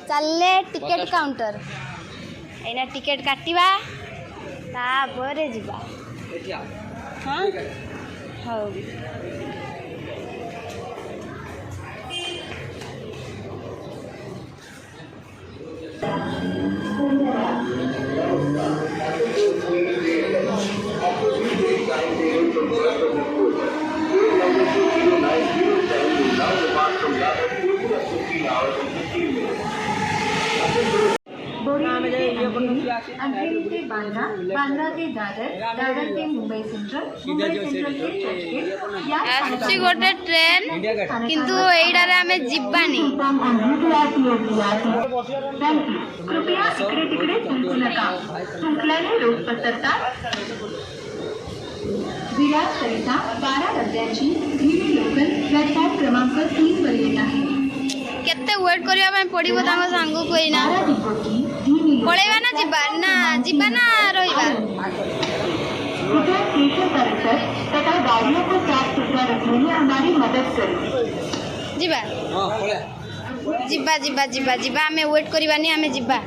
चलले ticket counter एना ticket काटिबा तापरे जिबा। हाँ हाँ अंधेरी से बांद्रा, बांद्रा से दादर, दादर से मुंबई सेंट्रल, मुंबई सेंट्रल से चर्चगेट। आछि गोटे ट्रेन किंतु एइडारे आमे जिब्बानी। कृपया इकडे तिकडे थुंकू नका, थुंकल्याने रोग पसरतात। विरारकरिता 12 डब्यांची धीमी लोकल प्लॅटफॉर्म क्रमांक 3 वर येत आहे। केते वेट करिया ପାଇଁ पडिबो तांग सांगू कोइ ना पळेबा ना जिबा ना रहिबा। कृपया स्टेशन परिसर तथा गाड़ियों को साफ सुथरा रखने में हमारी मदद करें। जिबा जिबा जिबा जिबा जिबा आमे वेट करिबानी आमे जिबा।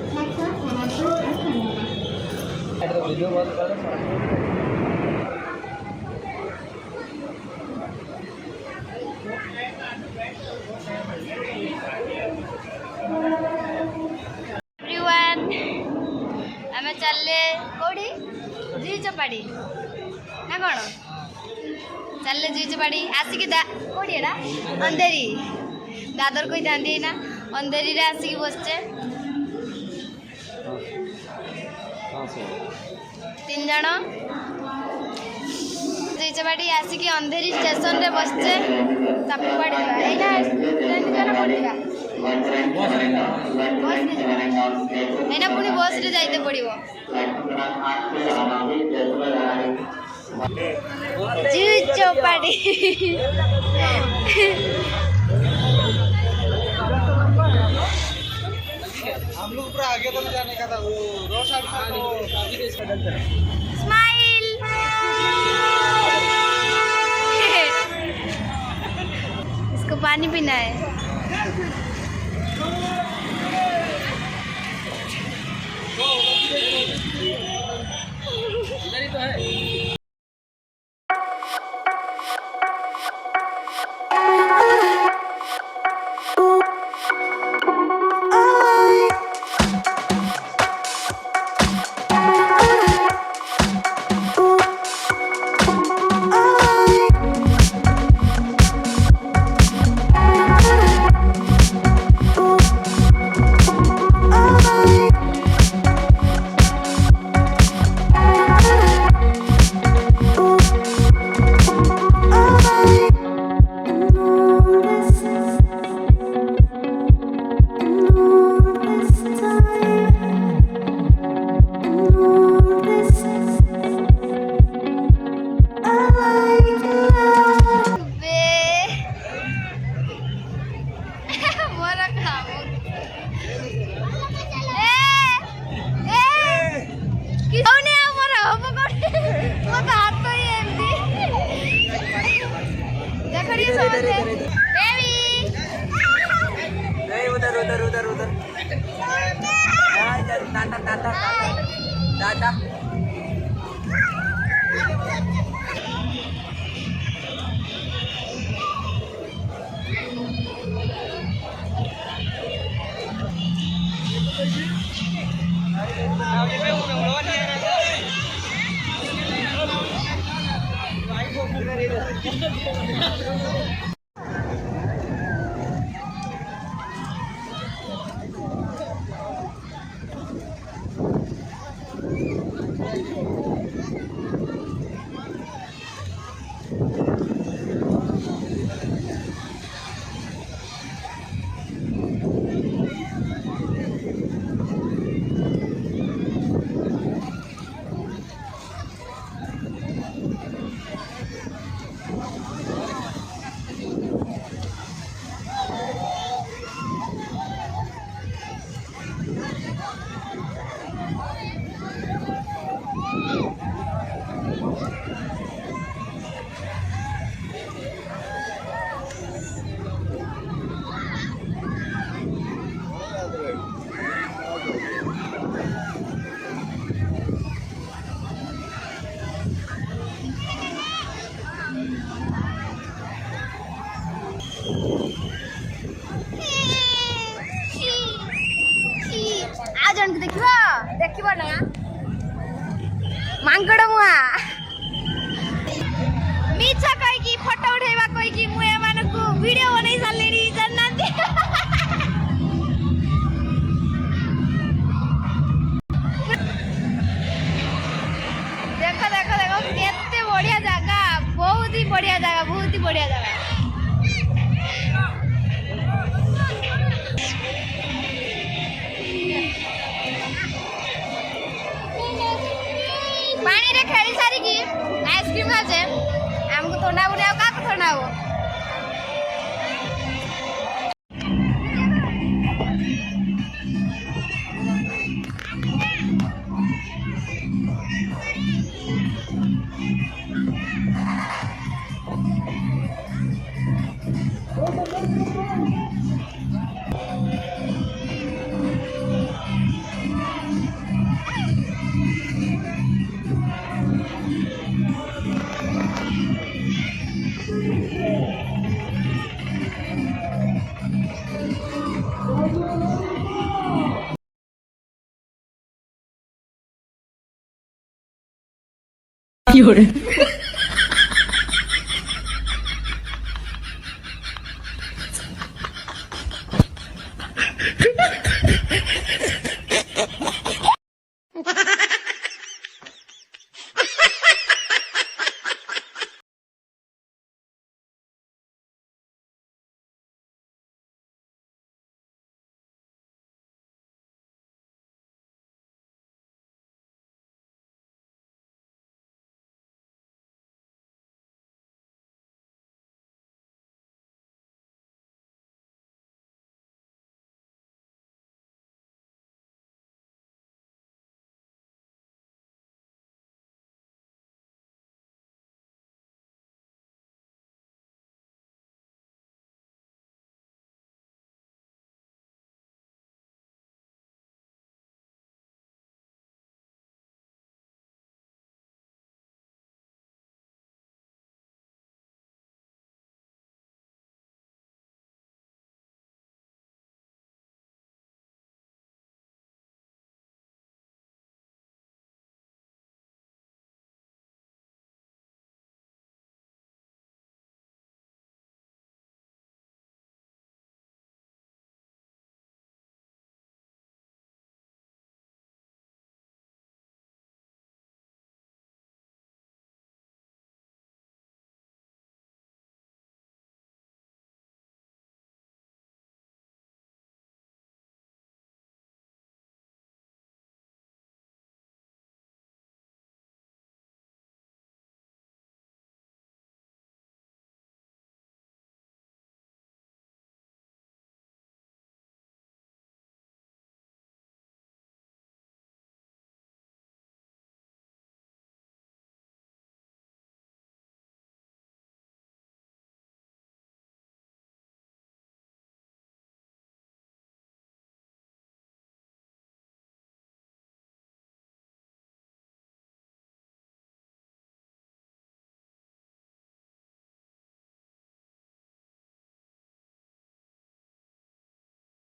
आमे चलले कोडी जी चपाड़ी ना कौन चलले जी चपाड़ी आसिक कोडी एडा अंधेरी दादर कोई थांदी ना अंधेरी रे आसिक बसचे 3 जण जी चपाड़ी आसिक अंधेरी स्टेशन रे बसचे चपाड़ी एना ट्रेन जाना पड़िबा एना पुनी बस रे जाइते पड़िबो। जी चौपाटी हम लोग पूरा आगे तो जाने का था वो रोड स्माइल इसको पानी पीना है। इधर ही तो है। दादा आ जन के देखिबो ना मांगड़ मुआ मीछा कहि की फोटो उठेबा कहि की मु ए मानकु वीडियो बनै सालेरी जन्नती देखो देखो देखो केते बढ़िया जगह बहुत ही बढ़िया जगह बहुत ही बढ़िया जगह पानी रे खेली सारी की आइसक्रीम खाचे हमको थोड़ा बुने का थोड़ा हो有人。